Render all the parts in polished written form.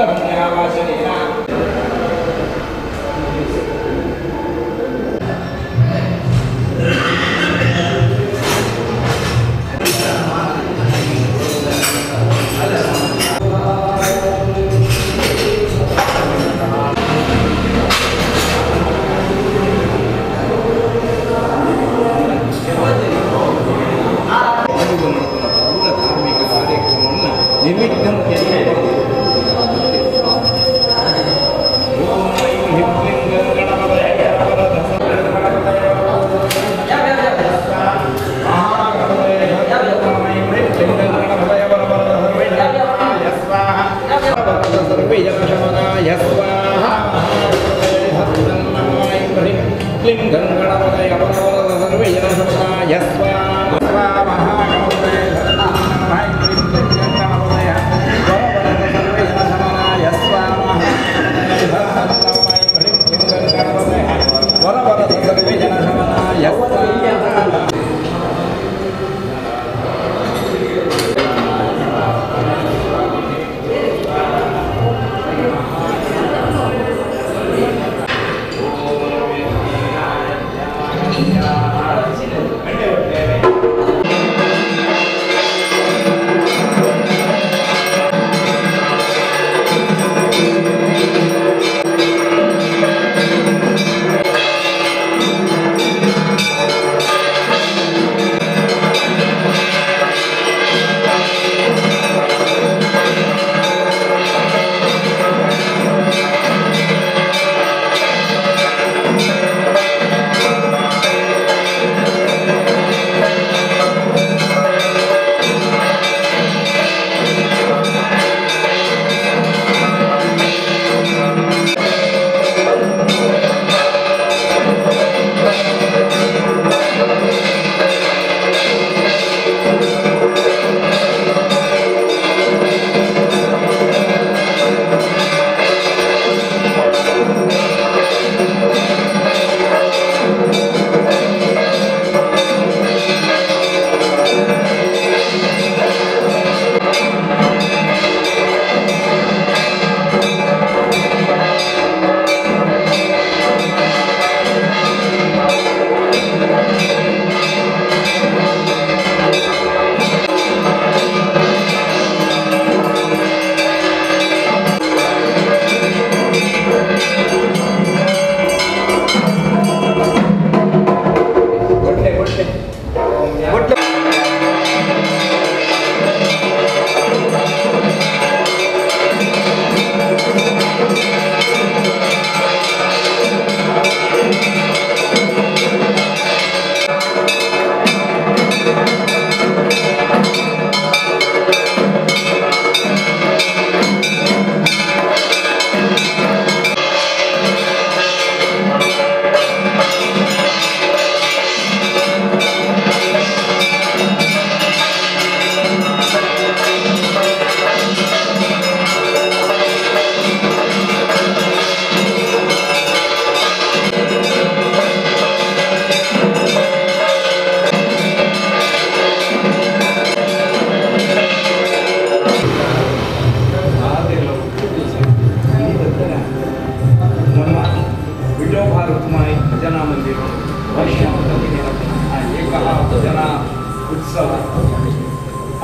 पुण्यवासनेन निर्विघ्नं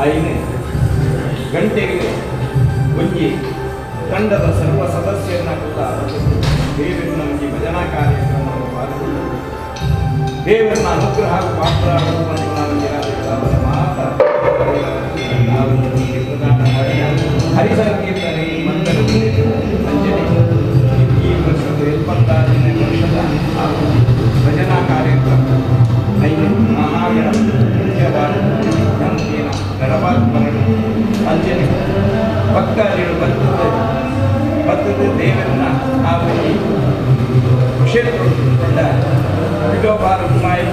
आईने ಗಂಟೆಗೆ ಒಂಜಿ ತಂಡದ ಸರ್ವ ಸದಸ್ಯರನ್ನ ಕೂಡ ದೇವರನ್ನ ಒಂಜಿ ಭಜನಾ ಕಾರ್ಯಕ್ರಮವನ್ನು ಪಾಲ್ಗೊಂಡು ದೇವರನ್ನ ಅನುಗ್ರಹ ಪಾತ್ರರಾಗುವಂತ ನಾವು ಮಾತಾ ನಾವು ಪ್ರದಾನ ಮಾಡಿ ಹರಿಸಂಕೀರ್ತನೆ ಮಂತ್ರಗಳು ಅಂಜಲಿ ಈ ವರ್ಷದ 26ನೇ ವರ್ಷದ ಭಜನಾ ಕಾರ್ಯಕ್ರಮ ಮಹಾವೀರ ಮುಖ್ಯವಾದ ಗಣಪಾತ್ಮಗಳು ಅಂಜಲಿ ಭಕ್ತಾದಿಗಳು ಬರ್ತದೆ ದೇವರನ್ನ ಆ ಒಂದು ಕ್ಷೇತ್ರಗೊಂಡ ವಿಠೋಬಾರಮ್ಮಾಯಿ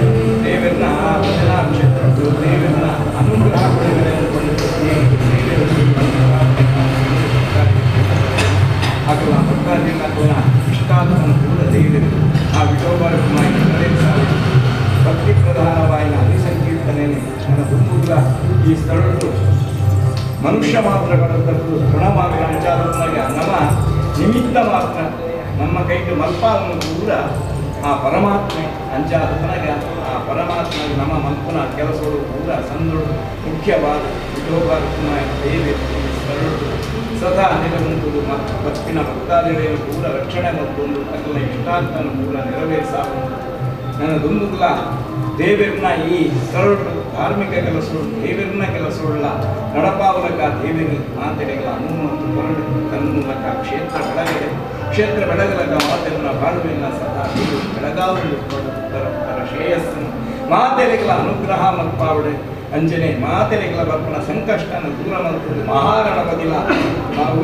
ದೇವರನ್ನ ಆ ಭಜನಾ ಕ್ಷೇತ್ರಗಳು ದೇವರನ್ನ ಅನುಗ್ರಹ ಹಾಗೂ ಆ ಭಕ್ತಾದಿಗಳ ಇಷ್ಟಾತ್ಮನ ಕೂಡ ದೇವರು ಆ ವಿಠೋಬಾರಮ್ಮಾಯಿ ಭಕ್ತಿ ಪ್ರಧಾನವಾಯಿನ ಹರಿಸಂಕೀರ್ತನೆಯನ್ನು ನನ್ನ ಹುಮ್ಮುಗ್ರ ಈ ಸ್ಥಳಗಳು ಮನುಷ್ಯ ಮಾತ್ರಗಳ ತಪ್ಪು ಗುಣಮಾರ್ಗ ಅಂಚಾದನ್ನಾಗಿ ನಮ ನಮ್ಮ ಕೈಗೆ ಮಲ್ಪಾವನ್ನು ಕೂಡ ಆ ಪರಮಾತ್ಮೆ ಅಂಚಾದತನಾಗ ಆ ಪರಮಾತ್ಮ ನಮ್ಮ ಮಲ್ಪನ ಕೆಲಸಗಳು ಕೂಡ ಸಂದೊಡು ಮುಖ್ಯವಾದ ವಿಠೋಬಾರತನ ದೇವಿ ಸದಾ ನೆಲೆಗೊಂಡು ಮತ್ತು ಭಕ್ತಿನ ಭಕ್ತಾದಿಗಳನ್ನು ಕೂಡ ರಕ್ಷಣೆ ಮತ್ತೊಂದು ಅಗಲ ಇಷ್ಟಾರ್ಥನ ಕೂಡ ನೆರವೇರಿಸಾವು ನನ್ನ ದುಂದುಗ್ಲ ದೇವರನ್ನ ಈ ಸರಳು ಧಾರ್ಮಿಕ ಕೆಲಸಗಳು ದೇವರನ್ನ ಕೆಲಸವುಳ್ಳ ನಡಪಾವಲಕ ದೇವಿಗೆ ಮಾತೆಡೆಗಳ ಅನುಮತಿ ಹೊರಡು ತನ್ಮೂಲಕ ಕ್ಷೇತ್ರ ಬೆಳಗಲಕ ಮಾತೆಗಳ ಬಾಳುವಿನ ಸದಾ ಬೆಳಗಾವಲು ತರ ಶ್ರೇಯಸ್ಸನ್ನು ಮಾತೆರೆಗಳ ಅನುಗ್ರಹ ಮಲ್ಪಾವಡೆ ಅಂಜನೆ ಮಾತೆರೆಗಳ ಬರ್ಪಣ ಸಂಕಷ್ಟನ ದೂರ ಮಲ್ಪುದು ಮಹಾಗಣಪತಿಲ ನಾವು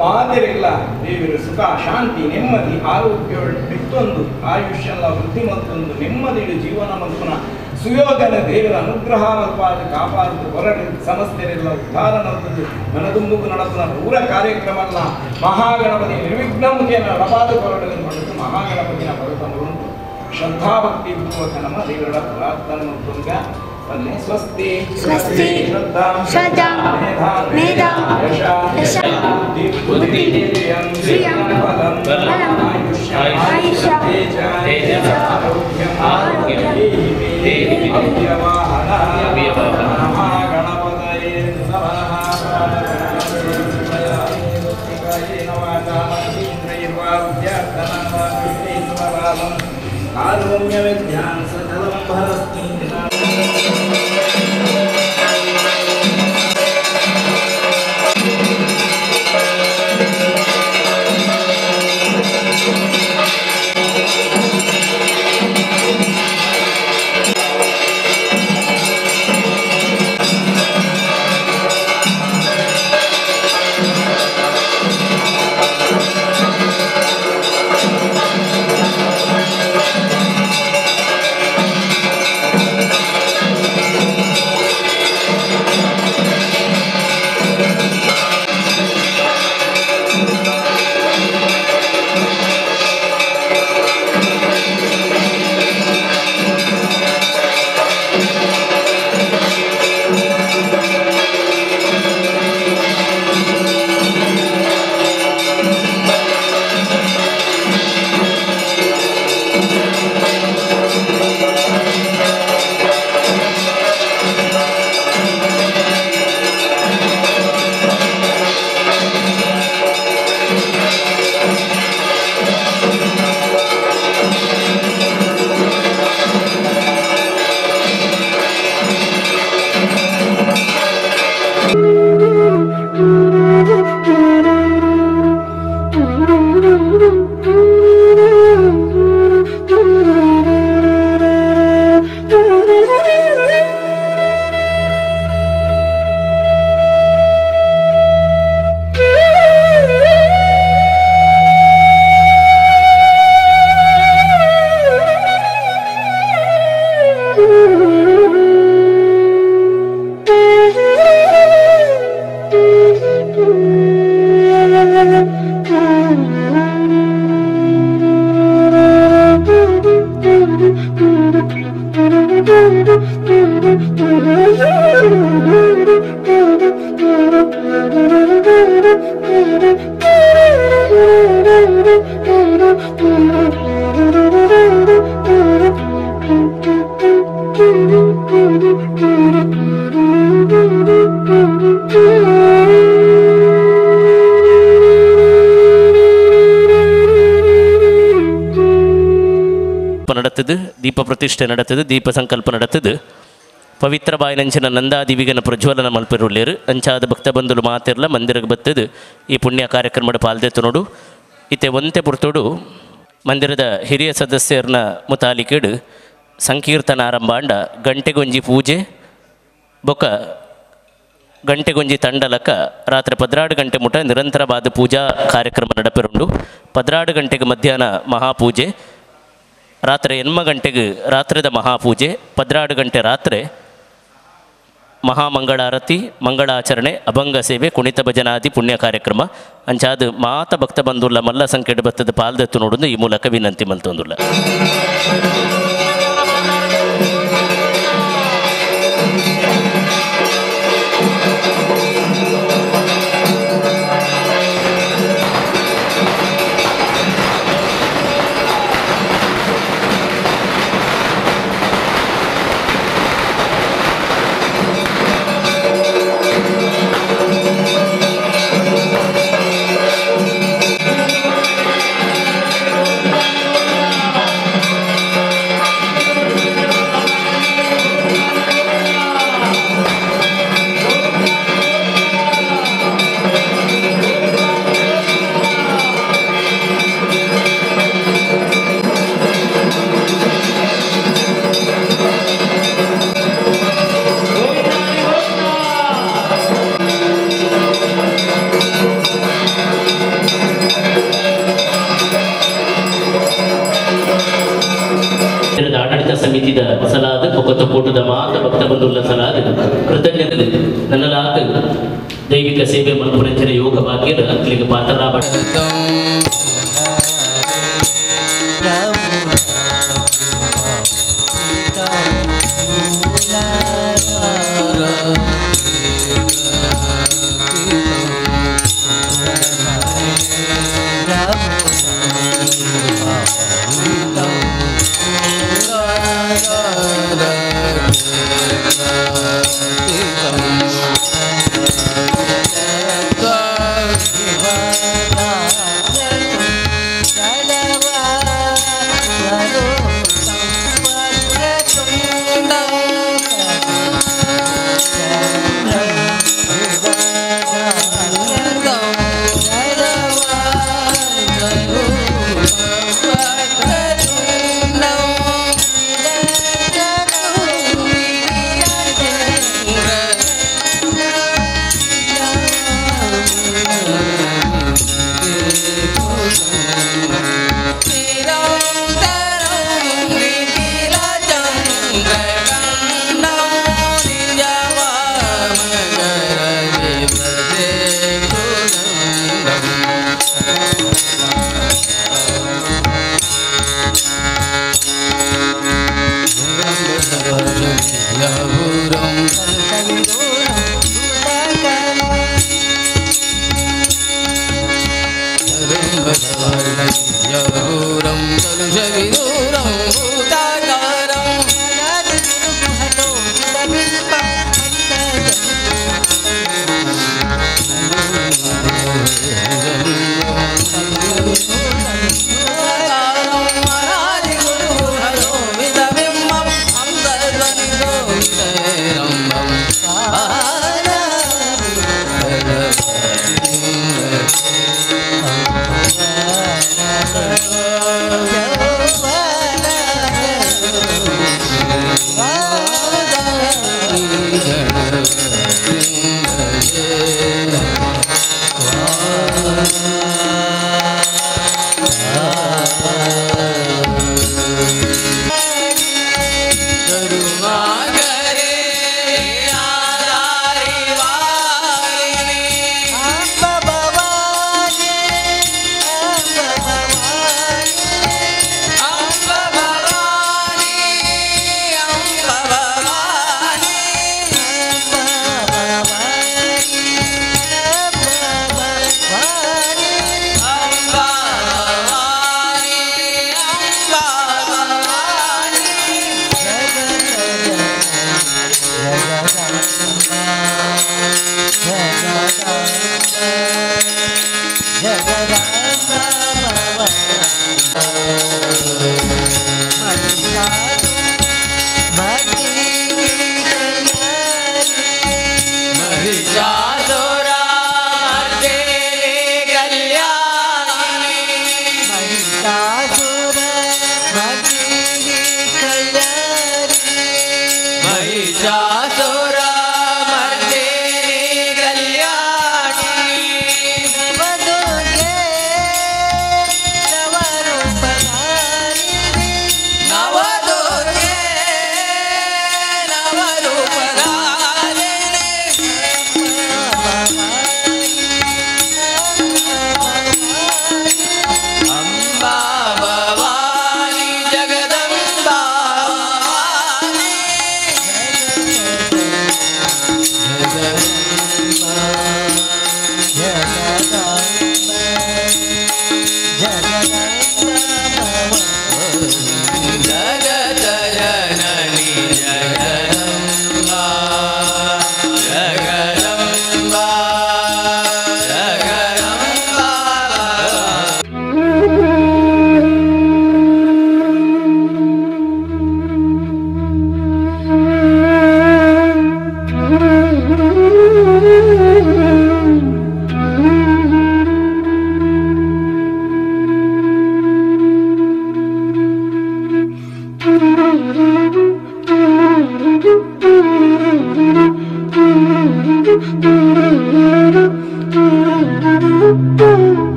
ಮಾತೆರೆಗಳ ದೇವರು ಸುಖ ಶಾಂತಿ ನೆಮ್ಮದಿ ಆರೋಗ್ಯ ಬಿತ್ತೊಂದು ಆಯುಷ್ಯಲ್ಲ ವೃದ್ಧಿ ಮತ್ತೊಂದು ನೆಮ್ಮದಿಡು ಜೀವನ ಮಲ್ಪನ ಸುಯೋಗನ ದೇವರ ಅನುಗ್ರಹ ಮಲ್ಪಾದ ಕಾಪಾಡುದು ಹೊರಡು ಸಮಸ್ಯೆರೆಲ್ಲ ಉದ್ಧಾರ ಮಲ್ಪದು ಮನದುಂಬುಗು ನಡಪನ ಪೂರ ಕಾರ್ಯಕ್ರಮಲ್ಲ ಮಹಾಗಣಪತಿ ನಿರ್ವಿಘ್ನಮುಖಿಯನ್ನು ನಡಪಾದ ಹೊರಡು ಮಾಡುವುದು ಮಹಾಗಣಪತಿನ ಪರ್ವತಗಳು ಶ್ರದ್ಧಾಭಕ್ತಿ ಪೂರ್ವಕ ನಮ್ಮ ದೇವರ ಪ್ರಾರ್ಥನೆ ಮತ್ತೊಂಗ ಸ್ವಸ್ತಿ ಸ್ವಸ್ತಿ ಶ್ರದ್ಧಾಂ ಮೇಧಾಂ ಯಶಃ ಬುದ್ಧಿಂ ಶ್ರಿಯಂ ಬಲಂ ಆಯುಷ್ಯಂ ತೇಜಃ ಆರೋಗ್ಯಂ ದೇಹಿ ಅವ್ಯವಾಹನ ಮಹಾಗಣಪತಯೇ ನಮಃ ಕಾರುಣ್ಯ ವಿದ್ಯಾಂ ಸಕಲಂ ಭರಸ್ಮಿ நடத்துது, தீப பிரதிஷ்ಠೆ நடத்துது, ದೀಪ ಸಂಕಲ್ಪ நடத்துது. ಪವಿತ್ರ ಬಾಯಿನಂಚಿನ ನಂದಾದಿವಿಗನ ಪ್ರಜ್ವಲನ ಮಲ್ಪೆರುಳ್ಳೇರು ಅಂಚಾದ ಭಕ್ತ ಬಂಧುಲು ಮಾತಿರ್ಲ ಮಂದಿರಕ್ಕೆ ಬತ್ತದು ಈ ಪುಣ್ಯ ಕಾರ್ಯಕ್ರಮದ ಪಾಲ್ದೆತ್ತು ನೋಡು. ಇತ್ತೆ ಒಂತೆ ಪುರ್ತೋಡು ಮಂದಿರದ ಹಿರಿಯ ಸದಸ್ಯರನ್ನ ಮುತಾಲಿಕೆಡು ಸಂಕೀರ್ತನ ಆರಂಭ ಅಂಡ ಗಂಟೆಗೊಂಜಿ ಪೂಜೆ ಬೊಕ್ಕ ಗಂಟೆಗೊಂಜಿ ತಂಡಲಕ ರಾತ್ರಿ 12 ಗಂಟೆ ಮುಟ ನಿರಂತರವಾದ ಪೂಜಾ ಕಾರ್ಯಕ್ರಮ ನಡಪೆರುಂಡು. 12 ಗಂಟೆಗೆ ಮಧ್ಯಾಹ್ನ ಮಹಾಪೂಜೆ, ರಾತ್ರಿ 8 ಗಂಟೆಗೆ ರಾತ್ರಿದ ಮಹಾಪೂಜೆ, 12 ಗಂಟೆ ರಾತ್ರಿ ಮಹಾಮಂಗಳಾರತಿ, ಮಂಗಳಾಚರಣೆ, ಅಭಂಗ ಸೇವೆ, ಕುಣಿತ ಭಜನಾದಿ ಪುಣ್ಯ ಕಾರ್ಯಕ್ರಮ ಅಂಚಾದ ಮಾತ ಭಕ್ತ ಬಂದುಲ್ಲ ಮಲ್ಲ ಸಂಖ್ಯೆ ಬತ್ತದ ಪಾಲ್ದೆತ್ತು ನೋಡುದು ಈ ಮೂಲಕ ವಿನಂತಿ ಮಲ್ತೊಂದುಲ್ಲ. ಸನ್ನಿಧಿದ ಸಲಾದ ಒಕ್ಕತ ಕೂಟದ ಮಾತ ಭಕ್ತ ಬಂಧುಗಳ ಸಲಾದ ಕೃತಜ್ಞತೆ ನನ್ನಲಾದ ದೈವಿಕ ಸೇವೆ ಮನಪುರಂಚನ ಯೋಗ ಭಾಗ್ಯದ ಅಕ್ಕಲಿಗೆ ಪಾತ್ರರಾಗ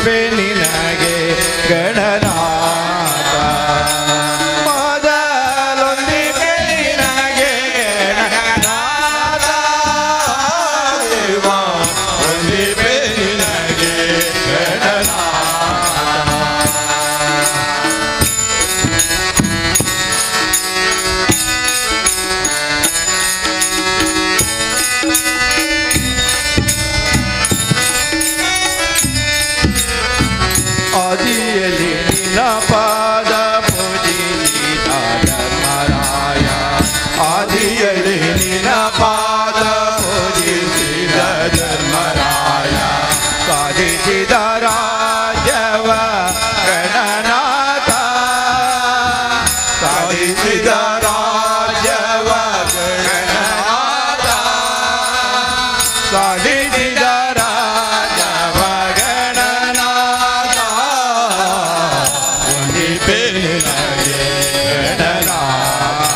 ವಂದಿಪೆ ನಿನಗೆ ಗಣನಾಥ ಮೊದಲೊಂದಿಪೆ ನಿನಗೆ ಗಣನಾಥ ದೇವ ವಂದಿಪೆ ನಿನಗೆ ಗಣನಾಥ ಆದಿಯಲ್ಲಿ ನಿನ್ನ ಪಾದ ಪೂಜಿಸಿದ ಧರ್ಮರಾಯ ಆದಿಯಲ್ಲಿ ನಿನ್ನ ಪಾದ ಪೂಜಿಸಿದ ಧರ್ಮರಾಯ ಸಾಧಿಸಿದ ರಾಜವ ಗಣನಾಥ ಸಾಧಿಸಿದ ರಾಜವ ಗಣನಾಥ ಸಾಧಿಸಿದ ರಾಜವ ಗಣನಾಥ ವಂದಿಪೆ ನಿನಗೆ ಗಣನಾಥ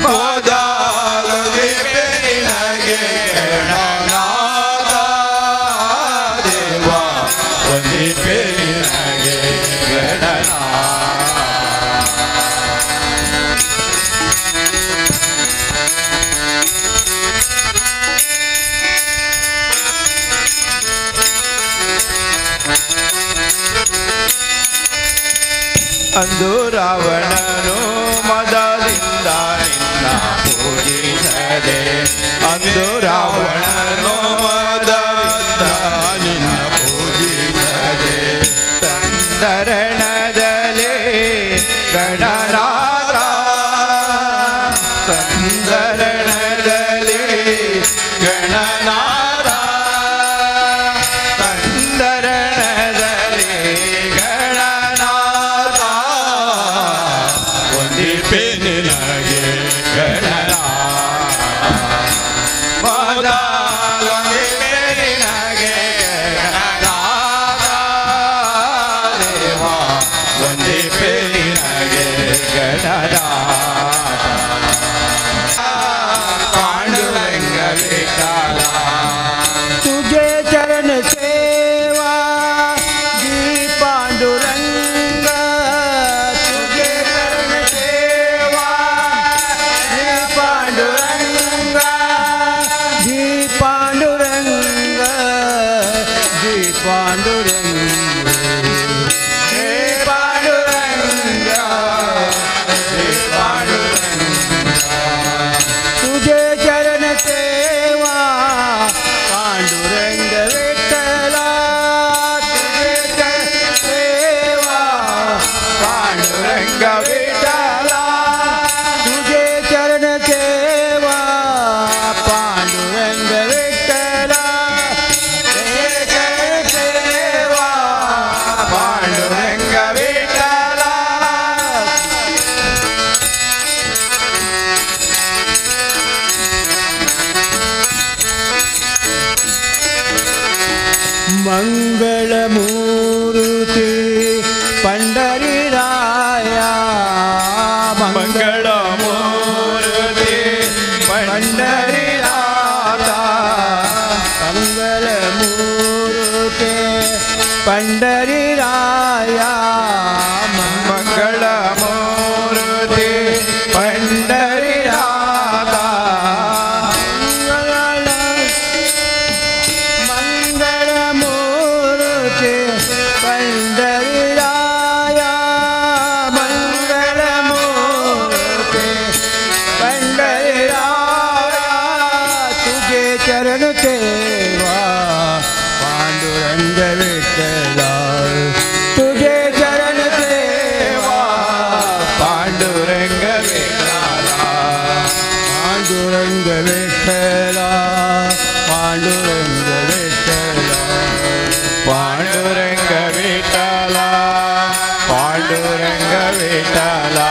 ಮೊದಲೊಂದಿಪೆ ನಿನಗೆ ಗಣನಾಥ ದೇವ ವಂದಿಪೆ ನಿನಗೆ ಗಣನಾಥ ಅಂದು ರಾವಣನು ಮದದಿಂದ ನಿನ್ನ ಪೂಜಿಸದೆ ಅಂದು ರಾವಣನು ಮದದಿಂದ ನಿನ್ನ ಪೂಜಿಸದೆ ಸಂದರಣದಲ್ಲಿ ಗಣನಾಥ ಸಂದರಣದಲ್ಲಿ ಗಣನಾಥ ಸಂದರಣದಲ್ಲಿ ಗಣನಾಥ ವಂದಿಪೆ ನಿನಗೆ ಗಣನಾಥ ಮೊದಲೊಂದಿಪೆ ನಿನಗೆ ಗಣನಾಥ ದೇವ ವಂದಿಪೆ ನಿನಗೆ ಗಣನಾಥ पांडुरंग विठाला तुझे चरण सेवा जी पांडुरंग तुझे चरण सेवा जी पांडुरंग जी पांडुरंग जी पांडुरंग हे पांडुरंग हे पांडुरंग तुझे चरण सेवा पांडुरंग विठ्ठला तुझे चरण सेवा पांडुरंग विठ्ठला तुझे चरण सेवा पांडुरंग विठ्ठला तुझे चरण सेवा पांडुरंग विठ्ठला मंगलमूर्ति पंडरीराया मंगलमूर्ति पंडरीराता मंगलमूर्ति पंडरीराया मंगलमूर्ति पंडरीराता मंगलमूर्ति पंडरीराया मंगलमूर्ति पंडरीराया तुझे चरण सेवा पांडुरंग विठ्ठला तुझे चरण सेवा पांडुरंग विठ्ठला पांडुरंग विठ्ठला पांडुरंग विठ्ठला पांडुरंग विठ्ठला पांडुरंग विठ्ठला